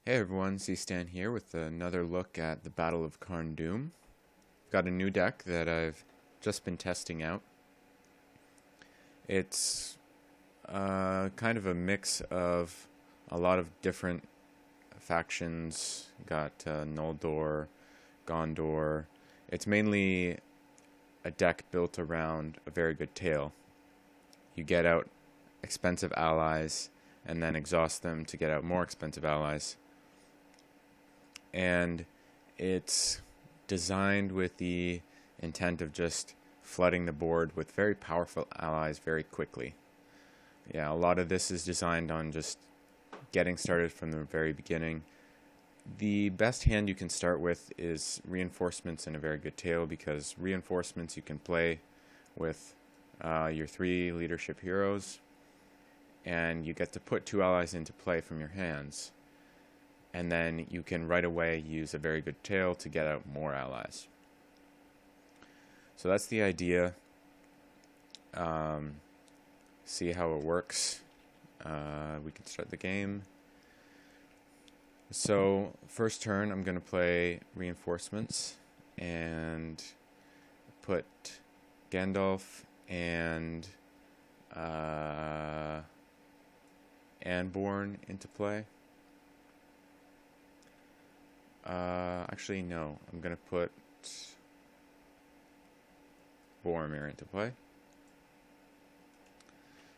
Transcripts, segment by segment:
Hey everyone, C-Stan here with another look at the Battle of Karn Doom. Got a new deck that I've just been testing out. It's kind of a mix of a lot of different factions. Got Noldor, Gondor. It's mainly a deck built around a very good tail. You get out expensive allies and then exhaust them to get out more expensive allies. And it's designed with the intent of just flooding the board with very powerful allies very quickly. Yeah, a lot of this is designed on just getting started from the very beginning. The best hand you can start with is reinforcements and a very good tail, because reinforcements you can play with your 3 leadership heroes, and you get to put 2 allies into play from your hands. And then you can right away use a very good tail to get out more allies. So that's the idea. See how it works. We can start the game. So first turn I'm going to play reinforcements and put Gandalf and Anborn into play. Actually, no. I'm going to put Boromir into play.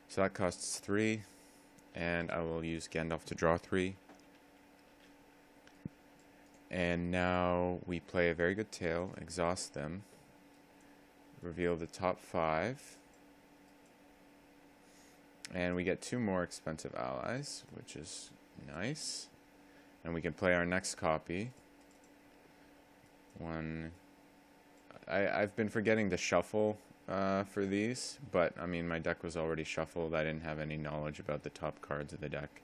So that costs 3, and I will use Gandalf to draw 3. And now we play a very good tail, exhaust them, reveal the top 5, and we get 2 more expensive allies, which is nice. And we can play our next copy. I've been forgetting to shuffle for these, but I mean my deck was already shuffled. I didn't have any knowledge about the top cards of the deck.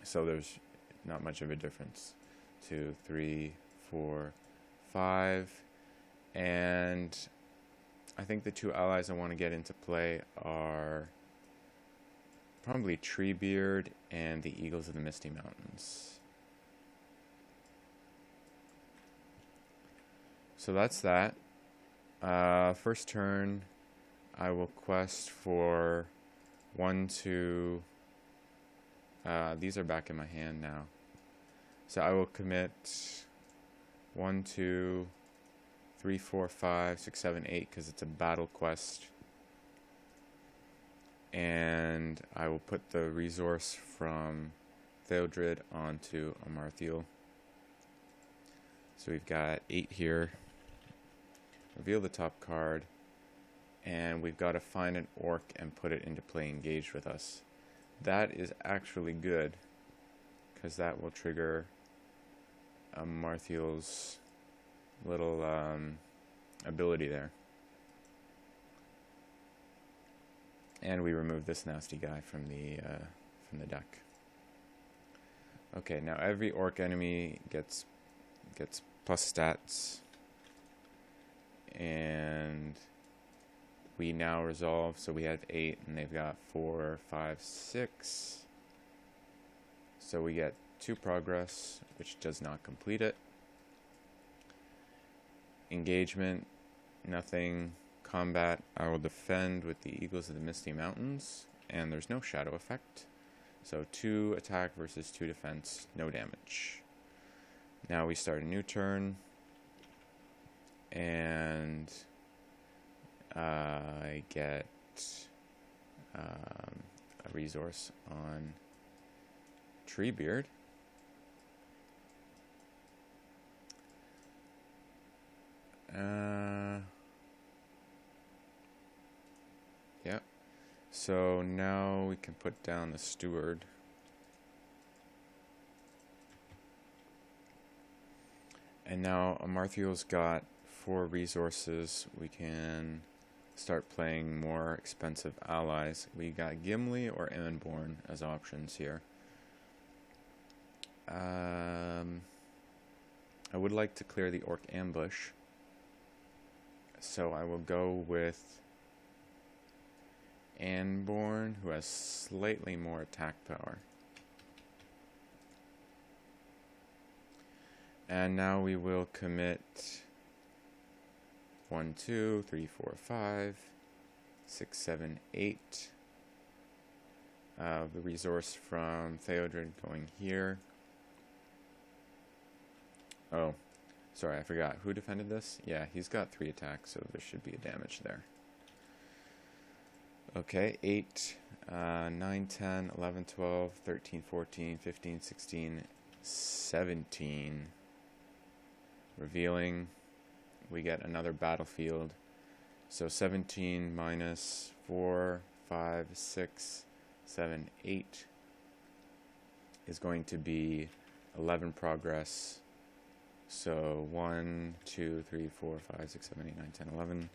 So there's not much of a difference. 2, 3, 4, 5. And I think the 2 allies I want to get into play are probably Treebeard and the Eagles of the Misty Mountains. So that's that. First turn, I will quest for 1, 2. These are back in my hand now. So I will commit 1, 2, 3, 4, 5, 6, 7, 8 because it's a battle quest. And I will put the resource from Theodred onto Amarthiel. So we've got 8 here. Reveal the top card. And we've got to find an orc and put it into play engaged with us. That is actually good, because that will trigger Amarthiel's little ability there. And we remove this nasty guy from the deck. Okay, now every orc enemy gets plus stats, and we now resolve. So we have 8, and they've got 4, 5, 6. So we get 2 progress, which does not complete it. Engagement, nothing. Combat, I will defend with the Eagles of the Misty Mountains, and there's no shadow effect. So 2 attack versus 2 defense, no damage. Now we start a new turn, and I get a resource on Treebeard. Yep. So now we can put down the steward. And now Amarthiel's got 4 resources. We can start playing more expensive allies. We got Gimli or Anborn as options here. I would like to clear the orc ambush, so I will go with Anborn, who has slightly more attack power. And now we will commit 1, 2, 3, 4, 5, 6, 7, 8. The resource from Theodred going here. Oh, sorry, I forgot. Who defended this? Yeah, he's got 3 attacks, so there should be a damage there. Okay, 8, 9, 10, 11, 12, 13, 14, 15, 16, 17. Revealing, we get another battlefield. So 17 minus 4, 5, 6, 7, 8 is going to be 11 progress. So 1, 2, 3, 4, 5, 6, 7, 8, 9, 10, 11.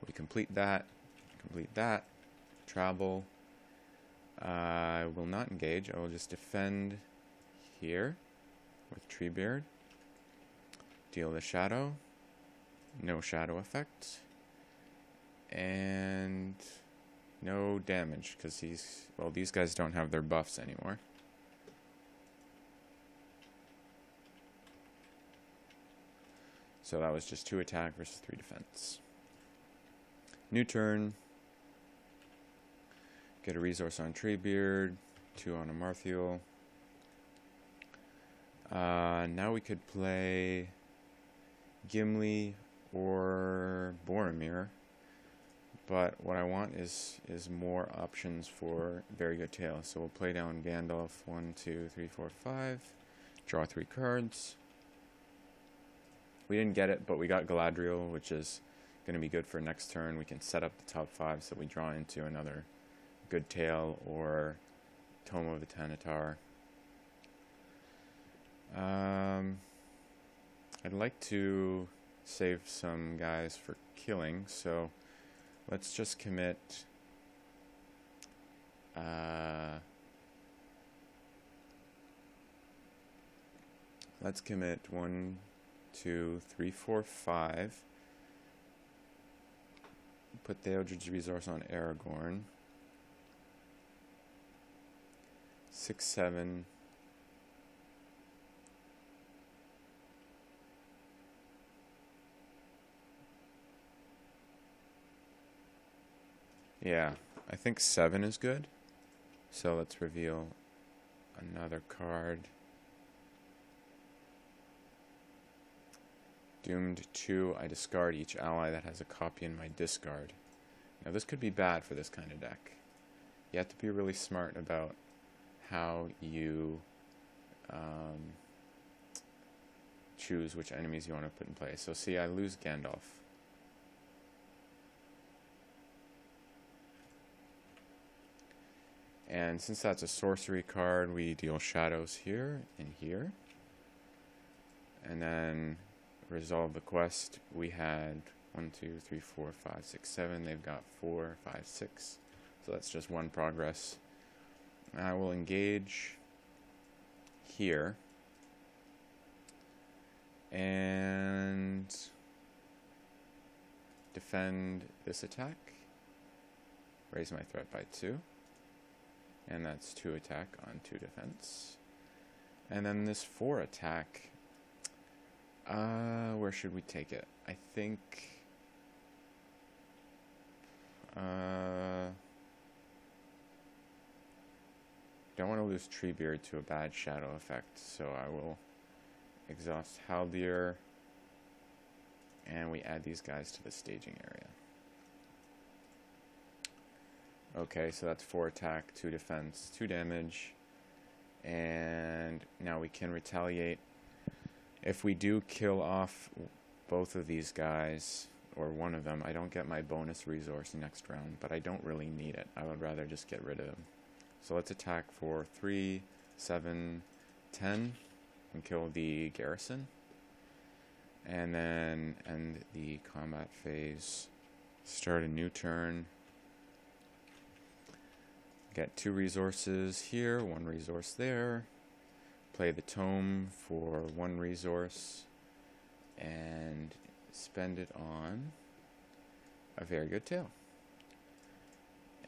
We complete that. Travel. I will not engage. I will just defend here with Treebeard. Deal the shadow. No shadow effect. And no damage, because these guys don't have their buffs anymore. So that was just 2 attack versus 3 defense. New turn. Get a resource on Treebeard, 2 on a Marthiel. Now we could play Gimli or Boromir, but what I want is more options for very good tail. So we'll play down Gandalf, 1, 2, 3, 4, 5. Draw 3 cards. We didn't get it, but we got Galadriel, which is going to be good for next turn. We can set up the top 5 so we draw into another good tail or Tome of the Tanatar. I'd like to save some guys for killing, so let's just commit let's commit 1, 2, 3, 4, 5. Put the Eldritch resource on Aragorn. 6, 7. Yeah, I think 7 is good. So let's reveal another card. Doomed 2, I discard each ally that has a copy in my discard. Now this could be bad for this kind of deck. You have to be really smart about how you choose which enemies you want to put in play. So see, I lose Gandalf. And since that's a sorcery card, we deal shadows here and here. And then resolve the quest. We had 1, 2, 3, 4, 5, 6, 7. They've got 4, 5, 6. So that's just 1 progress. I will engage here. And defend this attack. Raise my threat by 2. And that's 2 attack on 2 defense. And then this 4 attack. Where should we take it? I think don't want to lose Treebeard to a bad shadow effect, so I will exhaust Haldir, and we add these guys to the staging area. Okay, so that's 4 attack, 2 defense, 2 damage, and now we can retaliate. If we do kill off both of these guys, or one of them, I don't get my bonus resource next round, but I don't really need it. I would rather just get rid of them. So let's attack for 3, 7, 10, and kill the garrison. And then end the combat phase. Start a new turn. Get 2 resources here, 1 resource there. Play the tome for 1 resource. And spend it on a very good tail.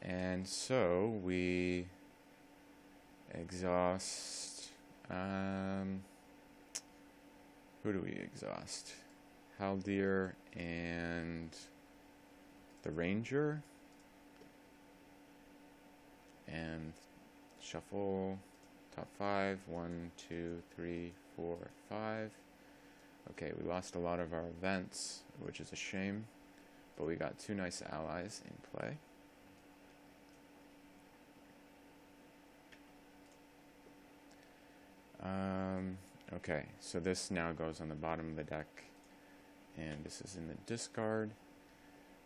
And so we exhaust Who do we exhaust? Haldir and the Ranger. And shuffle top 5. 1, 2, 3, 4, 5. Okay, we lost a lot of our events, which is a shame, but we got 2 nice allies in play. Okay, so this now goes on the bottom of the deck, and this is in the discard.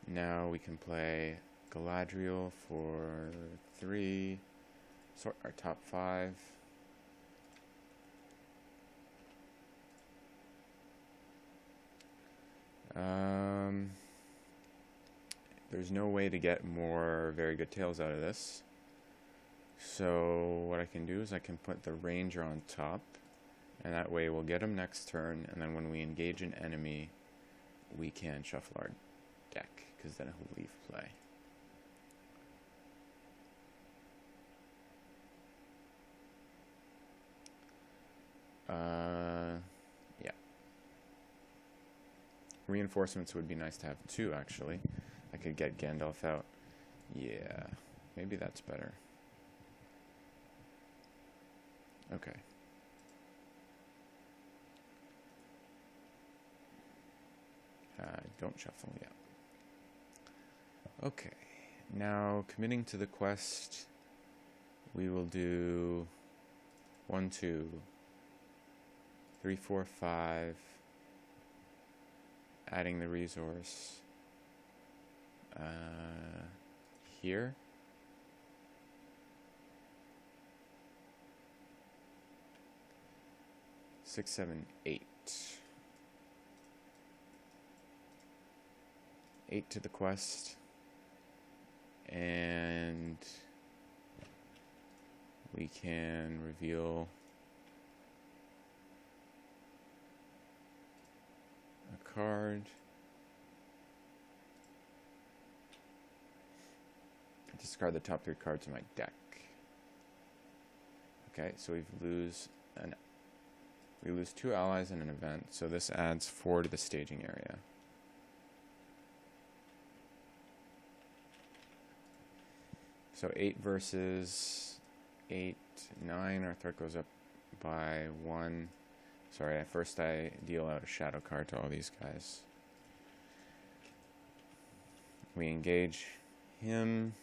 Now we can play Galadriel for 3, sort our top 5. There's no way to get more very good tails out of this. So what I can do is I can put the Ranger on top, and that way we'll get him next turn, and then when we engage an enemy, we can shuffle our deck, because then he'll leave play. Yeah. Reinforcements would be nice to have 2, actually. I could get Gandalf out. Yeah, maybe that's better. Okay. Don't shuffle yet. Okay. Now, committing to the quest, we will do 1, 2, 3, 4, 5, adding the resource here. Six, 7, 8. 8 to the quest. And we can reveal a card. Discard the top 3 cards of my deck. Okay, so we lose 2 allies in an event, so this adds 4 to the staging area. So 8 versus 8, 9, our threat goes up by 1. Sorry, first I deal out a shadow card to all these guys. We engage him.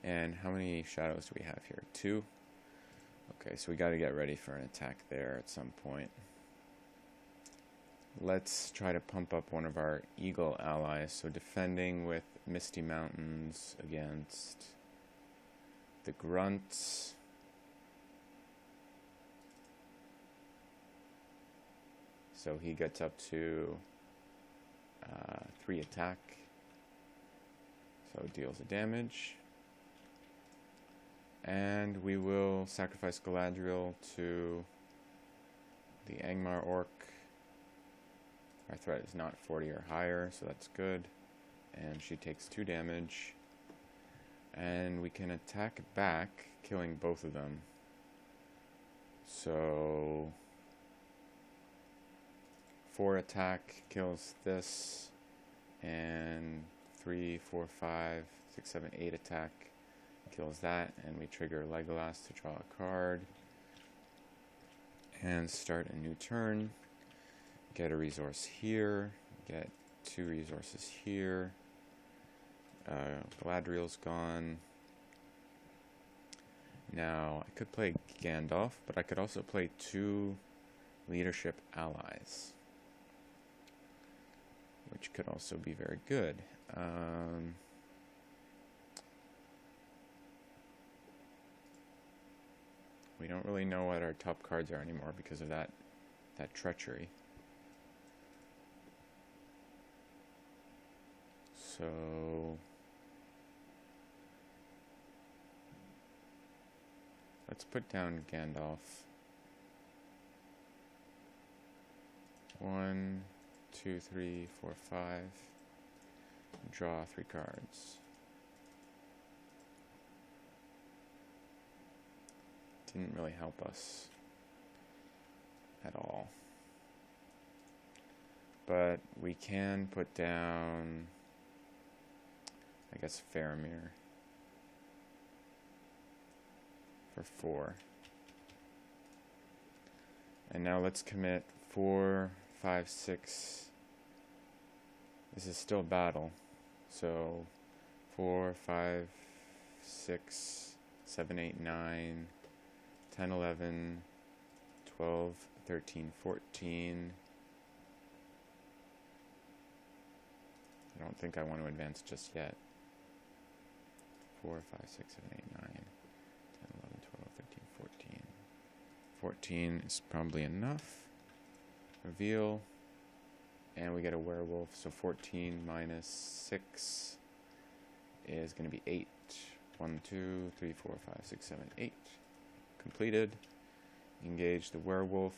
And how many shadows do we have here? 2? Okay, so we got to get ready for an attack there at some point. Let's try to pump up one of our eagle allies. So defending with Misty Mountains against the grunts. So he gets up to 3 attack. So deals a damage. And we will sacrifice Galadriel to the Angmar Orc. Our threat is not 40 or higher, so that's good. And she takes 2 damage. And we can attack back, killing both of them. So 4 attack kills this, and 3, 4, 5, 6, 7, 8 attack kills that, and we trigger Legolas to draw a card and start a new turn. Get a resource here, get 2 resources here. Galadriel's gone. Now I could play Gandalf, but I could also play 2 leadership allies, which could also be very good. We don't really know what our top cards are anymore because of that treachery. So let's put down Gandalf. 1, 2, 3, 4, 5. Draw 3 cards. Didn't really help us at all. But we can put down, I guess, Faramir for 4. And now let's commit 4, 5, 6. This is still battle. So 4, 5, 6, 7, 8, 9, 10, 11, 12, 13, 14. I don't think I want to advance just yet. 4, 5, 6, 7, 8, 9, 10, 11, 12, 13, 14. 14 is probably enough. Reveal. And we get a werewolf. So 14 minus 6 is going to be 8. 1, 2, 3, 4, 5, 6, 7, 8. Completed. Engage the werewolf.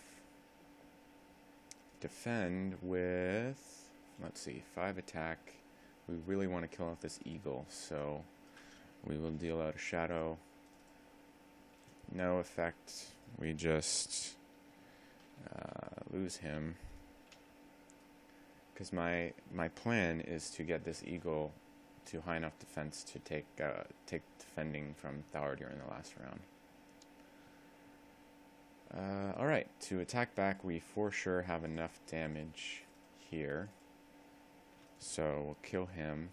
Defend with, let's see, 5 attack. We really want to kill off this eagle, so we will deal out a shadow. No effect. We just lose him. Because my plan is to get this eagle to high enough defense to take defending from Thaldir in the last round. Alright, to attack back, we for sure have enough damage here. So we'll kill him.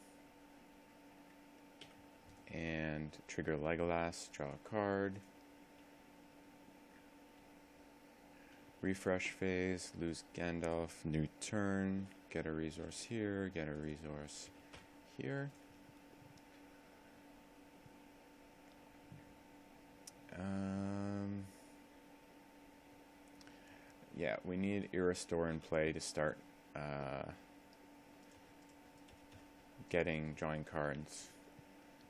And trigger Legolas, draw a card. Refresh phase, lose Gandalf, new turn, get a resource here, get a resource here. Yeah, we need Irrestore in play to start drawing cards.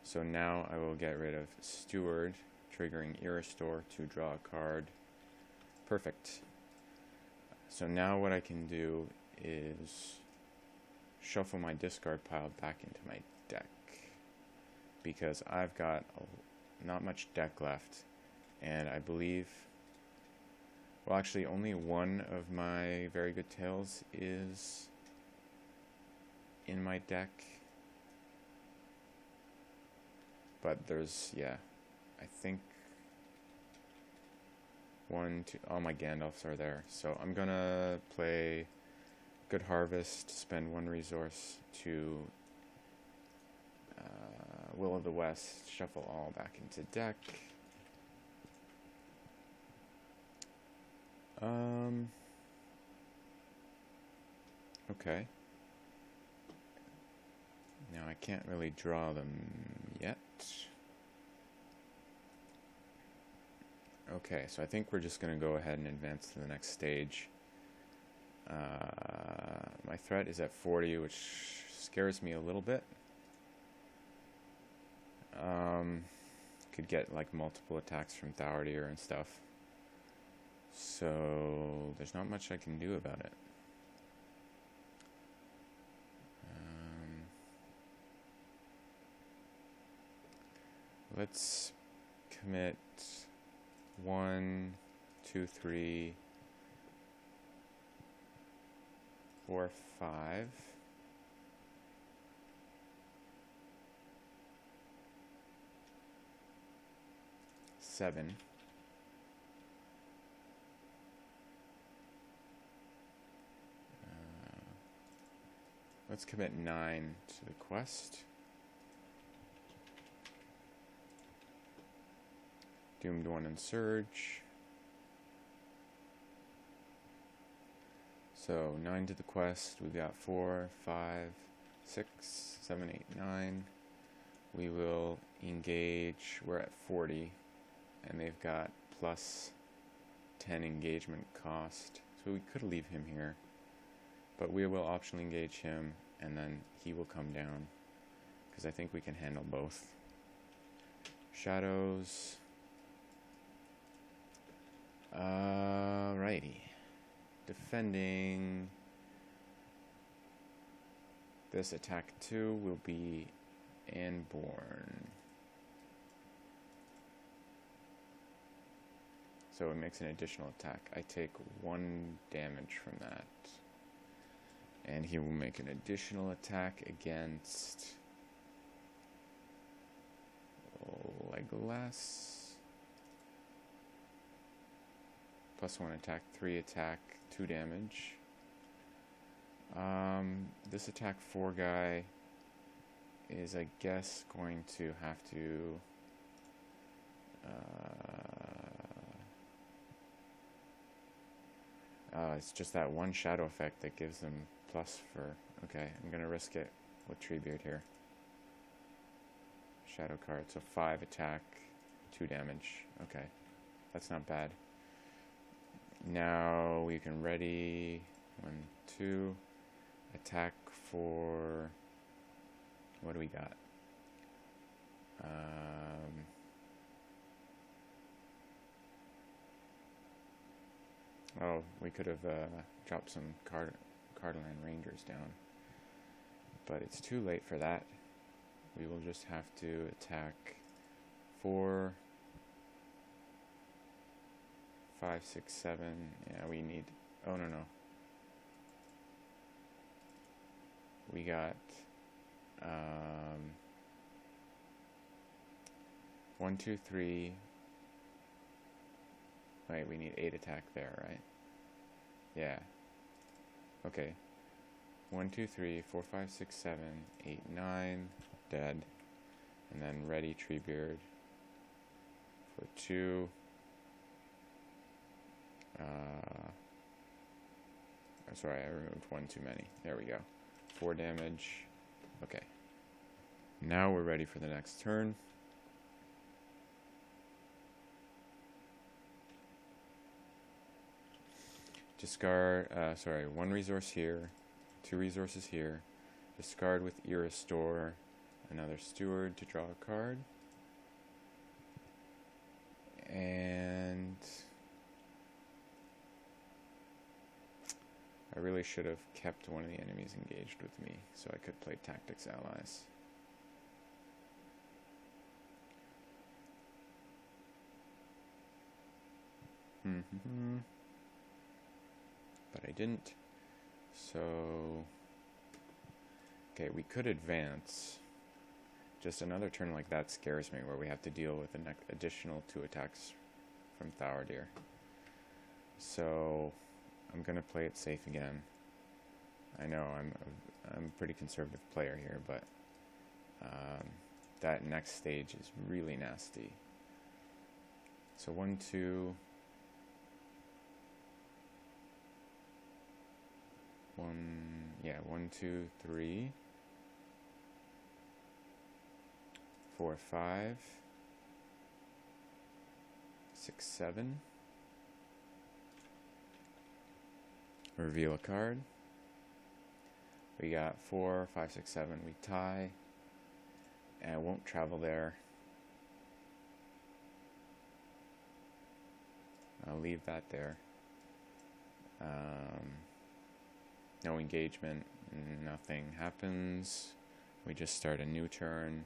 So now I will get rid of Steward, triggering Irrestore to draw a card. Perfect. So now what I can do is shuffle my discard pile back into my deck, because I've got not much deck left, and I believe, well, actually only one of my very good tails is in my deck, but there's, yeah, I think 1, 2, all my Gandalfs are there. So I'm gonna play Good Harvest, spend 1 resource to Will of the West, shuffle all back into deck. Okay. Now I can't really draw them yet. Okay, so I think we're just going to go ahead and advance to the next stage. My threat is at 40, which scares me a little bit. Could get like multiple attacks from Thaldir and stuff. So there's not much I can do about it. Let's commit 1, 2, 3, 4, 5. Seven. Let's commit 9 to the quest. Doomed 1 and Surge. So 9 to the quest. We've got 4, 5, 6, 7, 8, 9. We will engage. We're at 40. And they've got plus 10 engagement cost. So we could leave him here. But we will optionally engage him, and then he will come down. Because I think we can handle both. Shadows. Alrighty. Defending. This attack 2 will be Anborn. So it makes an additional attack. I take 1 damage from that. And he will make an additional attack against Legolas. +1 attack, 3 attack, 2 damage. This attack 4 guy is, I guess, going to have to it's just that one shadow effect that gives them plus for... Okay, I'm gonna risk it with Treebeard here. Shadow card, so 5 attack, 2 damage. Okay, that's not bad. Now we can ready 1, 2, attack for... What do we got? Oh, we could have dropped some Cardaland Rangers down, but it's too late for that. We will just have to attack 4, 5, 6, 7. Yeah, we need... Oh, no. We got 1, 2, 3. Wait, we need 8 attack there, right? Yeah. Okay. 1, 2, 3, 4, 5, 6, 7, 8, 9. Dead. And then ready Treebeard for 2. I'm sorry, I removed 1 too many. There we go. 4 damage. Okay. Now we're ready for the next turn. Discard, 1 resource here, 2 resources here. Discard with Restore another steward to draw a card. And I really should have kept one of the enemies engaged with me so I could play Tactics Allies. But I didn't. So, okay, we could advance. Just another turn like that scares me, where we have to deal with an additional 2 attacks from Thourdir. So, I'm gonna play it safe again. I know I'm a pretty conservative player here, but that next stage is really nasty. So 1, 2. 1, 2, 3, 4, 5, 6, 7. Reveal a card. We got 4, 5, 6, 7. We tie, and I won't travel there. I'll leave that there. No engagement, nothing happens. We just start a new turn.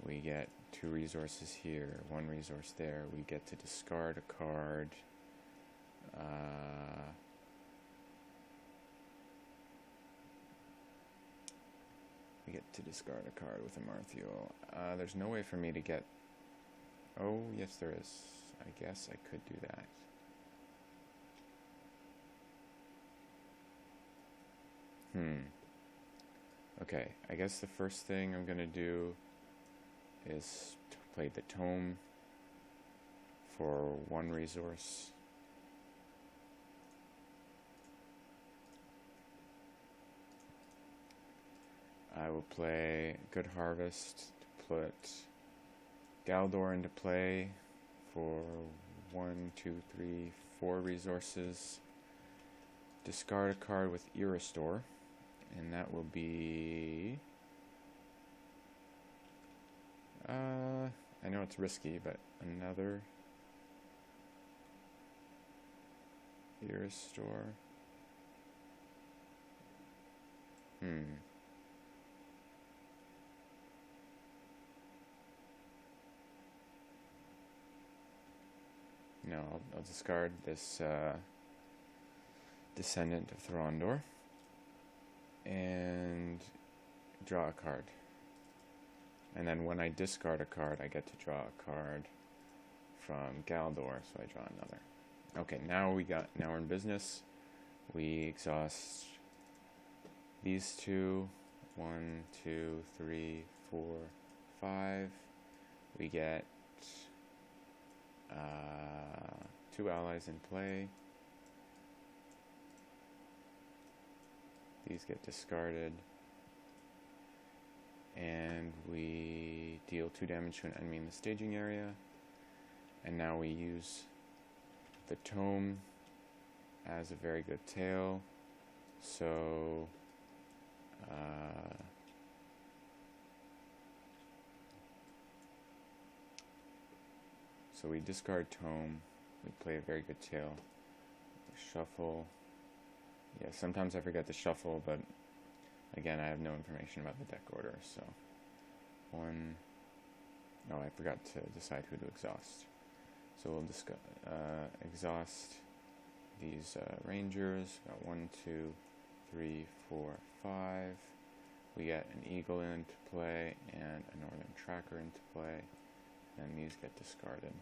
We get 2 resources here, 1 resource there. We get to discard a card. We get to discard a card with a Marthiel. There's no way for me to get... Oh, yes there is. I guess I could do that. Okay, I guess the first thing I'm gonna do is to play the Tome for 1 resource. I will play Good Harvest to put Galdor into play for 1, 2, 3, 4 resources. Discard a card with Restore. And that will be... I know it's risky, but another Restore. No, I'll discard this descendant of Thorondor, and draw a card. And then when I discard a card, I get to draw a card from Galdor, so I draw another. Okay, now we're in business. We exhaust these two. 1, 2, 3, 4, 5. We get 2 allies in play. These get discarded. And we deal 2 damage to an enemy in the staging area. And now we use the tome as a very good tail. So we discard tome, we play a very good tail, shuffle. Yeah, sometimes I forget to shuffle, but again, I have no information about the deck order, so I forgot to decide who to exhaust. So we'll exhaust these rangers. Got 1, 2, 3, 4, 5. We get an eagle into play and a northern tracker into play, and these get discarded.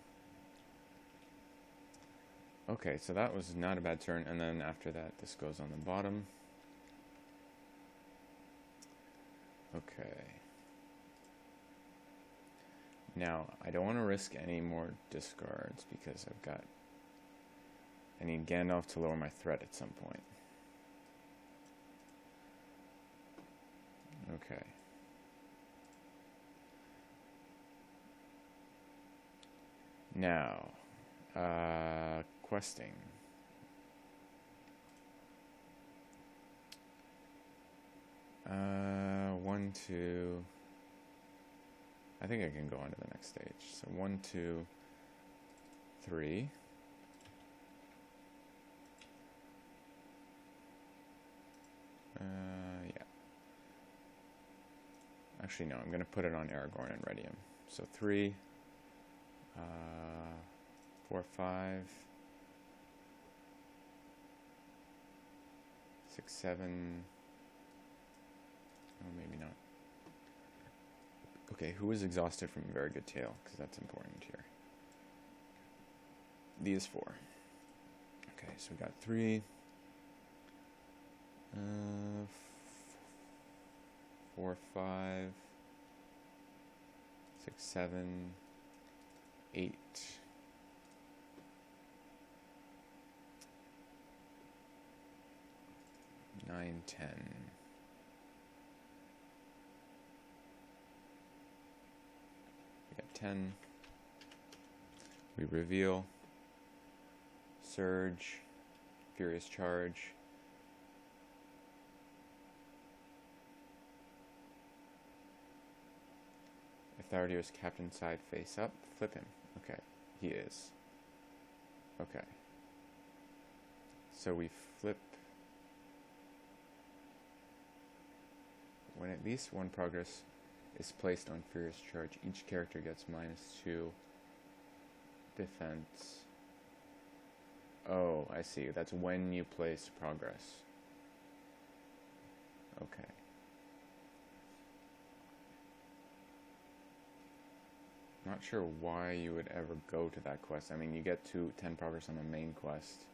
Okay, so that was not a bad turn, and then after that, this goes on the bottom. Okay. Now, I don't want to risk any more discards because I need Gandalf to lower my threat at some point. Okay. Now, questing. One, two. I think I can go on to the next stage. So 1, 2, 3. Yeah. Actually, no. I'm going to put it on Aragorn and Redium. So 3, 4, 5, 6, 7. Oh, maybe not. Okay, who is exhausted from a very good tail? Because that's important here. These 4. Okay, so we got 3, 4, 5, 6, 7, 8. 9, 10. We got 10. We reveal. Surge. Furious Charge. If Thardir is captain side face up, flip him. Okay, he is. Okay. So we flip. When at least one progress is placed on Furious Charge, each character gets -2 defense. Oh, I see. That's when you place progress. Okay. Not sure why you would ever go to that quest. I mean, you get 10 progress on the main quest,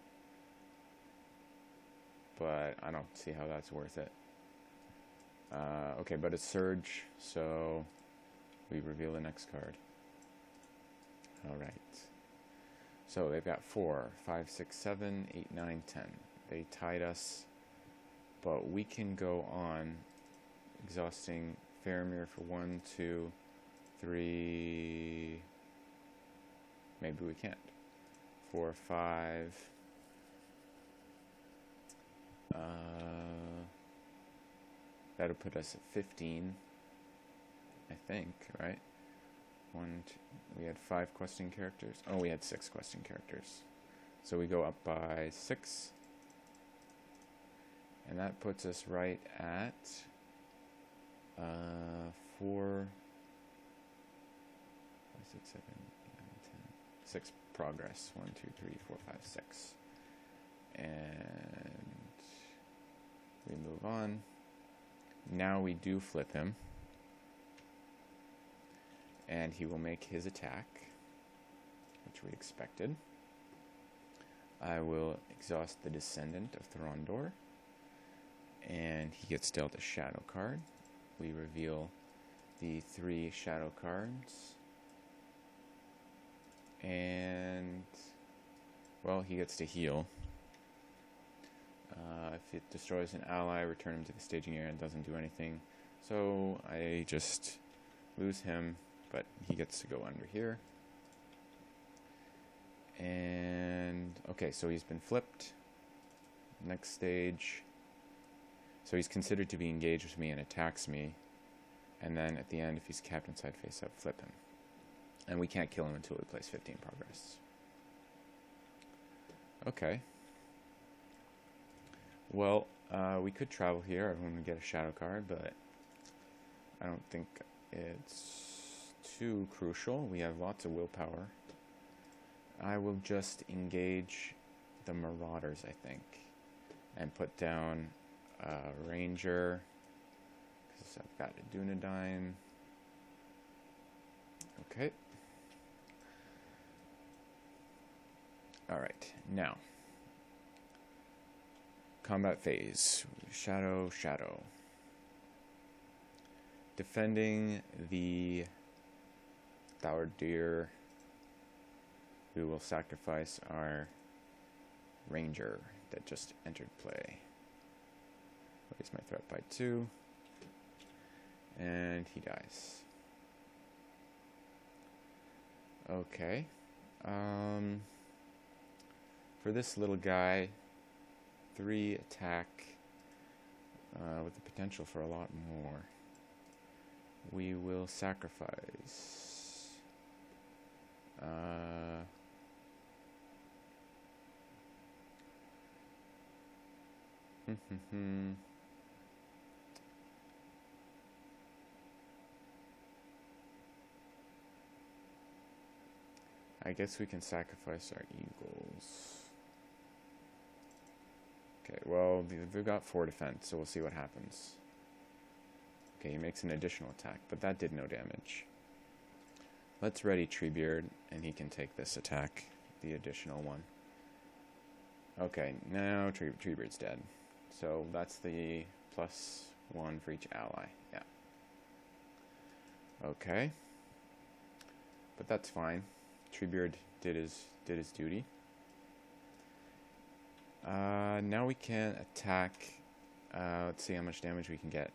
but I don't see how that's worth it. Okay, but it's Surge, so we reveal the next card. Alright. So they've got 4, 5, 6, 7, 8, 9, 10. They tied us, but we can go on exhausting Faramir for 1, 2, 3. Maybe we can't. 4, 5. That'll put us at 15, I think, right? 1, 2, we had 5 questing characters. Oh, we had 6 questing characters. So we go up by 6. And that puts us right at 4, 5, 6, 7, 8, 9, 10. 6 progress. 1, 2, 3, 4, 5, 6. And We move on. Now we do flip him. And he will make his attack, which we expected. I will exhaust the Descendant of Thorondor. And he gets dealt a shadow card. We reveal the 3 shadow cards. And, well, he gets to heal. If it destroys an ally, return him to the staging area and doesn't do anything. So I just lose him, but he gets to go under here. And, okay, so he's been flipped. Next stage. So he's considered to be engaged with me and attacks me. And then at the end, if he's captain side face up, flip him. And we can't kill him until we place 15 progress. Okay. Well, we could travel here. Everyone would get a shadow card, but I don't think it's too crucial. We have lots of willpower. I will just engage the Marauders, I think, and put down a Ranger, because I've got a Dunedain. Okay. Alright, now. Combat phase. Shadow, shadow. Defending the LotR, we will sacrifice our Ranger that just entered play. Raise my threat by 2. And he dies. Okay. For this little guy, 3 attack with the potential for a lot more. We will sacrifice. I guess we can sacrifice our eagles. Okay, well, we've got 4 defense, so we'll see what happens. Okay, he makes an additional attack, but that did no damage. Let's ready Treebeard, and he can take this attack, the additional one. Okay, now Treebeard's dead. So that's the +1 for each ally. Yeah. Okay. But that's fine. Treebeard did his duty. Now we can attack. Let's see how much damage we can get.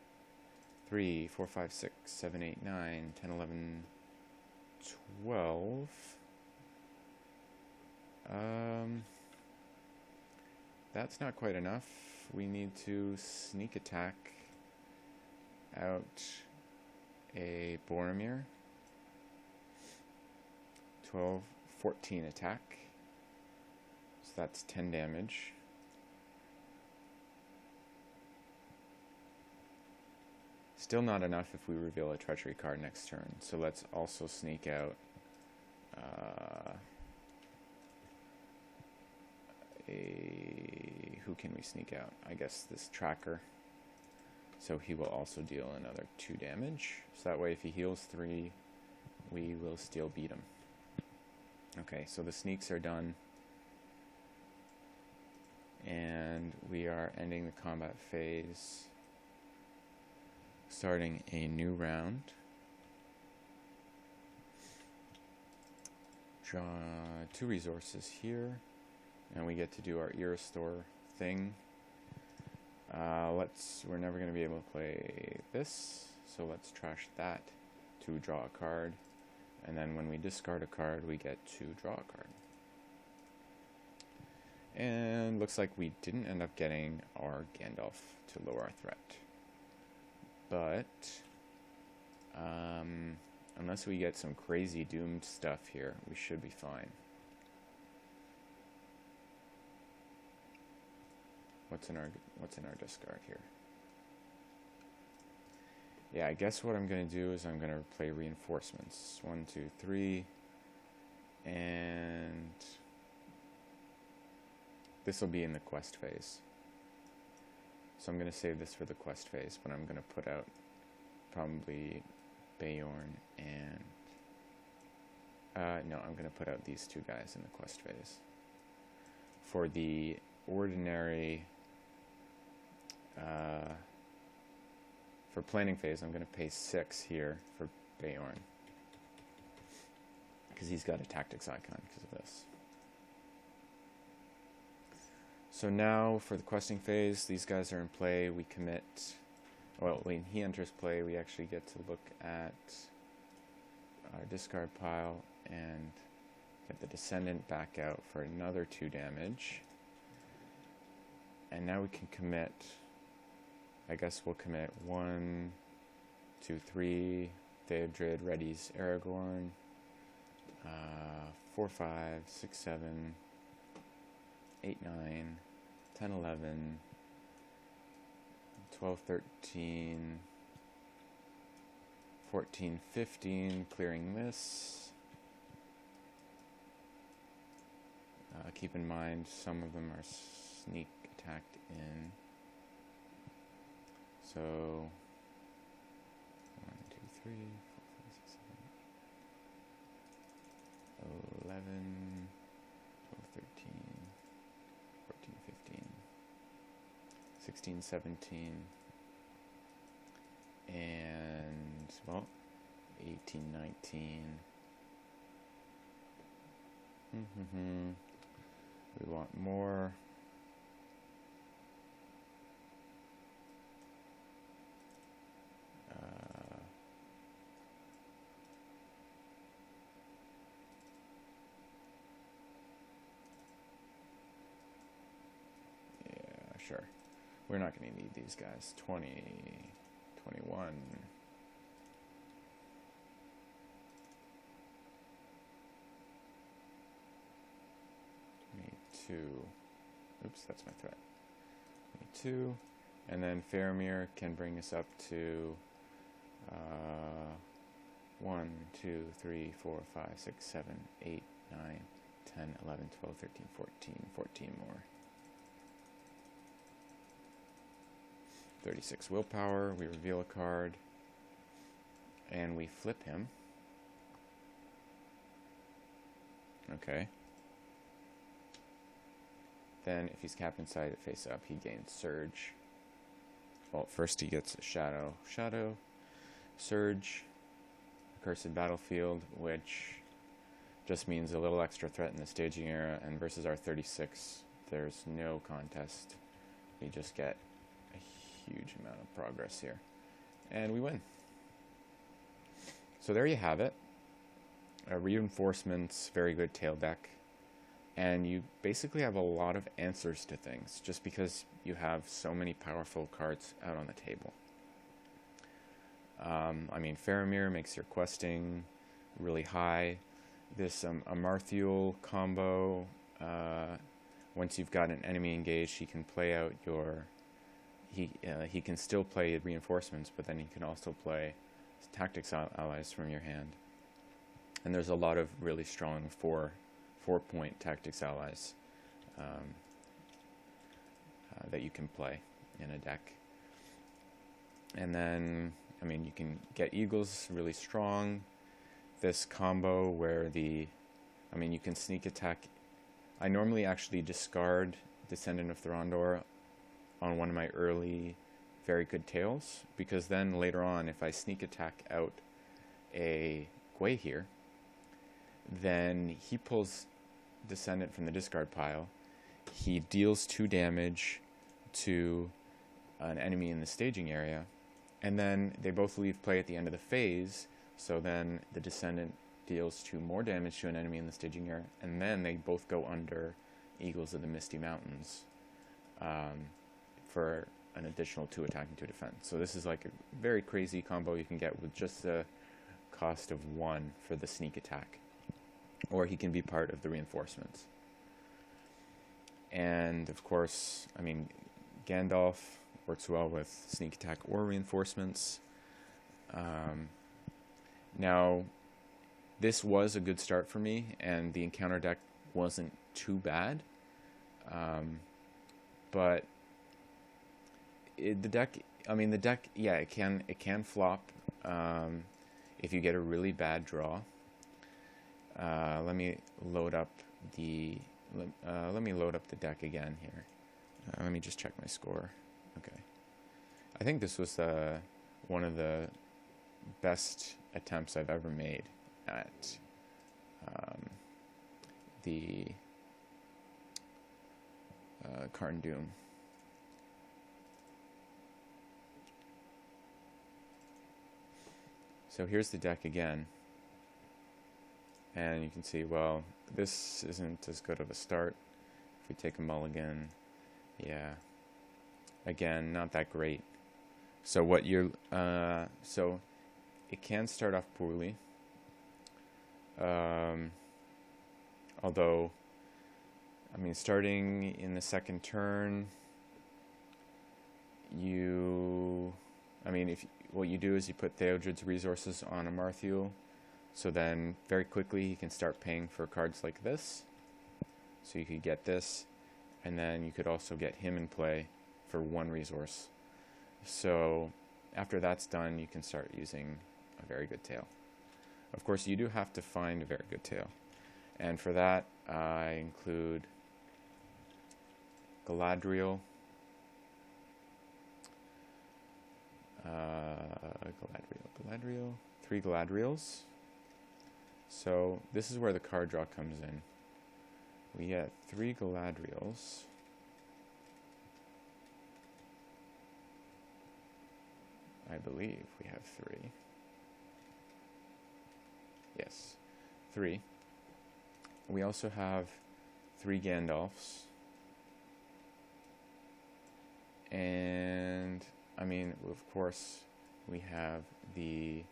3, 4, 5, 6, 7, 8, 9, 10, 11, 12. That's not quite enough. We need to sneak attack out a Boromir. 12, 14 attack. So that's 10 damage. Still not enough if we reveal a treachery card next turn. So let's also sneak out who can we sneak out? I guess this tracker. So he will also deal another 2 damage. So that way if he heals 3, we will still beat him. Okay, so the sneaks are done. And we are ending the combat phase. Starting a new round. Draw 2 resources here. And we get to do our Era Store thing. We're never going to be able to play this. So let's trash that to draw a card. And then when we discard a card, we get to draw a card. And looks like we didn't end up getting our Gandalf to lower our threat. But unless we get some crazy doomed stuff here, we should be fine. What's in our discard here? Yeah, I guess what I'm going to do is I'm going to play reinforcements. 1, 2, 3. And this will be in the quest phase. So I'm going to save this for the quest phase, but I'm going to put out probably Bayorn and... no, I'm going to put out these two guys in the quest phase. For the ordinary... for planning phase, I'm going to pay 6 here for Bayorn, because he's got a tactics icon because of this. So now for the questing phase, these guys are in play. We commit, well, when he enters play, we actually get to look at our discard pile and get the Descendant back out for another 2 damage. And now we can commit, I guess we'll commit 1, 2, 3, Theodred, Reddy's Aragorn, 4, 5, 6, 7, 8, 9, 10, 11, 12, 13, 14, 15, clearing this. Keep in mind some of them are sneak attacked in. So 1, 2, 3, 4, 5, 6, 7, 11, 12, 13, 14, 15, 16, 17, and, well, 18, 19. We want more. Sure. We're not going to need these guys. 20, 21. 22. Oops, that's my threat. 22. And then Faramir can bring us up to 1, 2, 3, 4, 5, 6, 7, 8, 9, 10, 11, 12, 13, 14 more. 36 willpower, we reveal a card, and we flip him. Okay. Then, if he's Captain Side face up, he gains Surge. Well, first he gets a Shadow, Surge, Accursed Battlefield, which just means a little extra threat in the staging area, and versus our 36, there's no contest. We just get huge amount of progress here, and we win. So there you have it. Reinforcements, very good tail deck, and you basically have a lot of answers to things just because you have so many powerful cards out on the table. I mean, Faramir makes your questing really high. This Amarthiel combo, once you've got an enemy engaged, he can play out your he can still play reinforcements, but then he can also play tactics allies from your hand. And there's a lot of really strong 4-point tactics allies that you can play in a deck. And then, I mean, you can get Eagles really strong. This combo where you can sneak attack. I normally actually discard Descendant of Thorondor on one of my early very good tails, because then later on, if I sneak attack out a Gwei here, then he pulls Descendant from the discard pile, he deals 2 damage to an enemy in the staging area, and then they both leave play at the end of the phase, so then the Descendant deals 2 more damage to an enemy in the staging area, and then they both go under Eagles of the Misty Mountains for an additional 2 attack and 2 defense. So this is like a very crazy combo you can get with just the cost of 1 for the sneak attack. Or he can be part of the reinforcements. And of course, I mean, Gandalf works well with sneak attack or reinforcements. Now, this was a good start for me, and the encounter deck wasn't too bad. But the deck. I mean, the deck. Yeah, it can flop if you get a really bad draw. Let me load up the let me load up the deck again here. Let me just check my score. Okay, I think this was one of the best attempts I've ever made at the Karn Doom. So here's the deck again, and you can see, well, this isn't as good of a start. If we take a mulligan, yeah, again, not that great. So what you're, so it can start off poorly, although, I mean, starting in the second turn, what you do is you put Theodred's resources on a Marthuel, so then very quickly he can start paying for cards like this. So you could get this, and then you could also get him in play for one resource. So after that's done, you can start using a very good tail. Of course, you do have to find a very good tail, and for that I include Galadriel, Galadriel, 3 Galadriels. So this is where the card draw comes in. We get 3 Galadriels. I believe we have 3. Yes, 3. We also have 3 Gandalfs. And, I mean, of course, we have the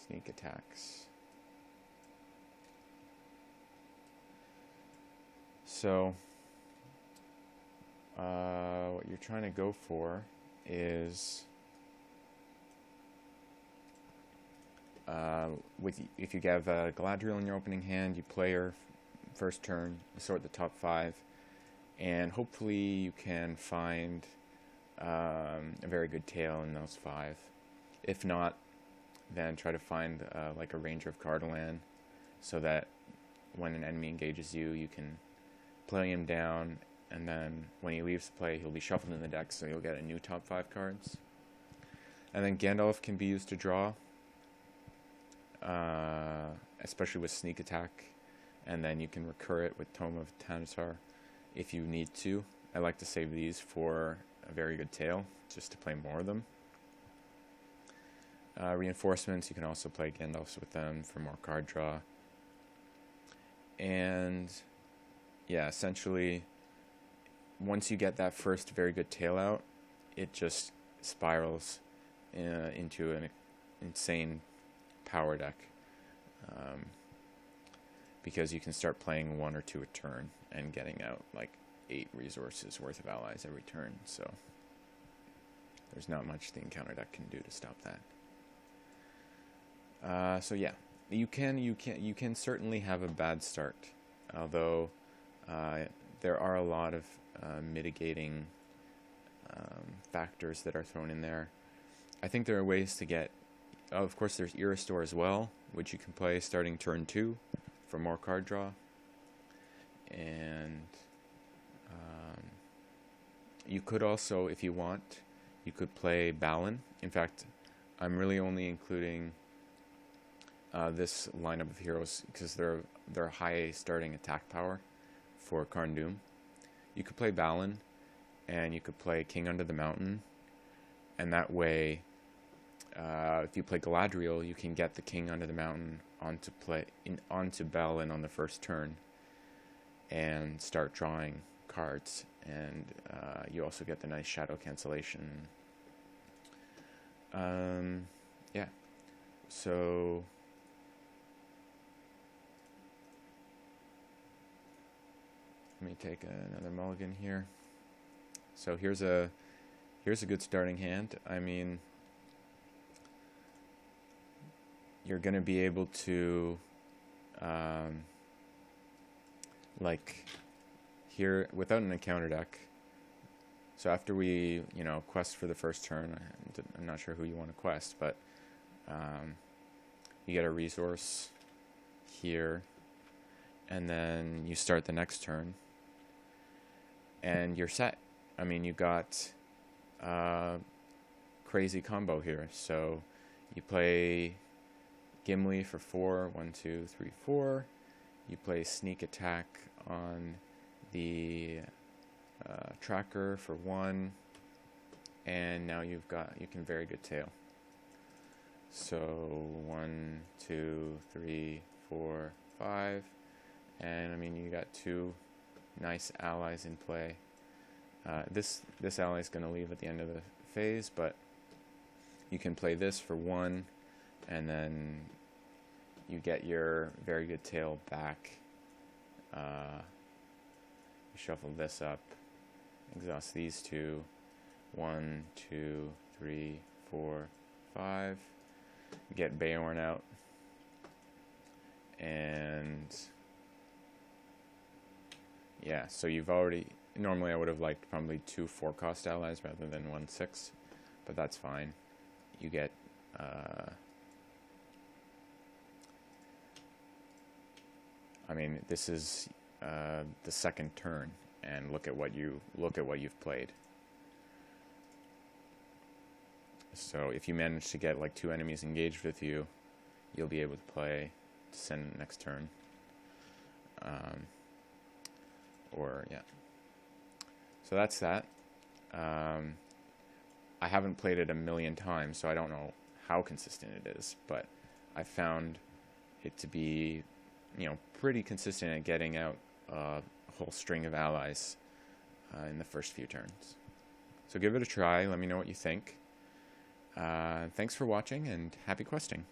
sneak attacks. So, what you're trying to go for is if you have Galadriel in your opening hand, you play her first turn, you sort the top 5, and hopefully you can find a very good tail in those 5. If not, then try to find like a Ranger of Cardolan, so that when an enemy engages you, you can play him down, and then when he leaves play, he'll be shuffled in the deck, so you'll get a new top 5 cards. And then Gandalf can be used to draw, especially with sneak attack, and then you can recur it with Tome of Tanatar if you need to. I like to save these for a very good tail, just to play more of them. Reinforcements, you can also play Gandalfs with them for more card draw. And yeah, essentially, once you get that first very good tail out, it just spirals into an insane power deck, because you can start playing 1 or 2 a turn and getting out like 8 resources worth of allies every turn. So there's not much the encounter deck can do to stop that. So yeah, you can certainly have a bad start, although there are a lot of mitigating factors that are thrown in there. I think there are ways to get. Of course, there's Irrestore as well, which you can play starting turn 2 for more card draw. And you could also, if you want, you could play Balin. In fact, I'm really only including this lineup of heroes because they're high starting attack power for Karn Doom. You could play Balin, and you could play King Under the Mountain, and that way, if you play Galadriel, you can get the King Under the Mountain onto Balin on the first turn, and start drawing cards. And you also get the nice shadow cancellation. Yeah. So let me take another mulligan here. So here's a good starting hand. I mean, you're going to be able to um, like here without an encounter deck. So after we, quest for the first turn, I'm not sure who you want to quest, but you get a resource here, and then you start the next turn, and you're set. I mean, you got crazy combo here. So you play Gimli for 4, 1, 2, 3, 4. You play sneak attack on the tracker for 1, and now you can very good tail. So 1, 2, 3, 4, 5, and I mean you got 2 nice allies in play. This ally is going to leave at the end of the phase, but you can play this for 1, and then you get your very good tail back. You shuffle this up, exhaust these 2. 1, 2, 3, 4, 5. Get Beorn out, and yeah, so you've already, normally I would have liked probably 2 4-cost allies rather than 1 6, but that's fine. You get I mean, this is the second turn, and look at what you've played. So if you manage to get like 2 enemies engaged with you, you'll be able to play Descendant next turn. Yeah. So that's that. I haven't played it a million times, so I don't know how consistent it is, but I found it to be, pretty consistent at getting out a whole string of allies in the first few turns. So give it a try. Let me know what you think. Thanks for watching, and happy questing.